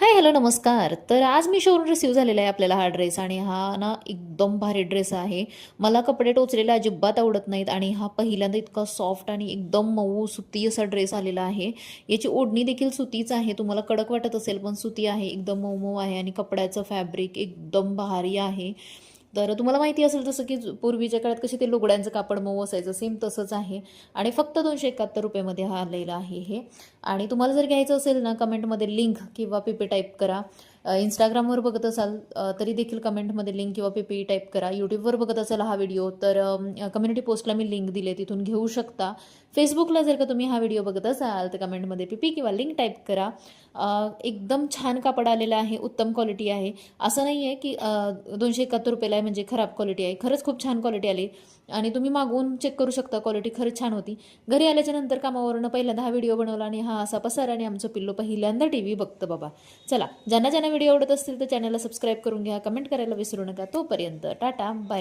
Hi hello नमस्कार. तर आज मी शोरूम रिसीव्ह झालेला आहे आपल्याला हा ड्रेस आणि हा ना एकदम भारी ड्रेस आहे. मला कपडे टोचलेले अजिबात आवडत नाहीत आणि हा पहिल्यांदा इतका सॉफ्ट आणि एकदम मऊ सुती असा ड्रेस आलेला आहे. याची ओढणी देखील सुतीच आहे. तुम्हाला कडक वाटत असेल पण सुती आहे. एकदम मऊ मऊ आहे आणि कपड्याचं फॅब्रिक एकदम भारी आहे. तर तुम्हाला माहिती असेल जसं की पूर्वीच्या काळात कसे ते लुगड्यांचं कापड मऊ असायचं सेम तसंच आहे आणि फक्त ₹271 हा आलेला आहे हे. आणि तुम्हाला जर घ्यायचं असेल ना कमेंटमध्ये लिंक किंवा पीपी टाईप करा. इंस्टाग्रामवर बघत असाल तरी देखील कमेंटमध्ये लिंक किंवा पीपी टाईप करा. यूट्यूबवर बघत असाल हा व्हिडिओ तर कम्युनिटी पोस्टला मी लिंक दिले तिथून घेऊ शकता. फेसबुकला जर का तुम्ही हा व्हिडिओ बघत असाल तर कमेंटमध्ये पीपी किंवा लिंक टाईप करा. एकदम छान कापड आलेलं आहे, उत्तम क्वालिटी आहे. असं नाही आहे की ₹271 आहे म्हणजे खराब क्वालिटी आहे. खरंच खूप छान क्वालिटी आली आणि तुम्ही मागवून चेक करू शकता. क्वालिटी खरंच छान होती. घरी आल्याच्या नंतर कामावरनं पहिल्यांदा हा व्हिडिओ बनवला आणि हा असा पसारा आणि आमचं पिल्लू पहिल्यांदा टीव्ही बघतं बाबा. चला, ज्यांना ज्यांना व्हिडिओ आवडत असतील तर चॅनलला सबस्क्राईब करून घ्या, कमेंट करायला विसरू नका. तोपर्यंत टाटा बाय.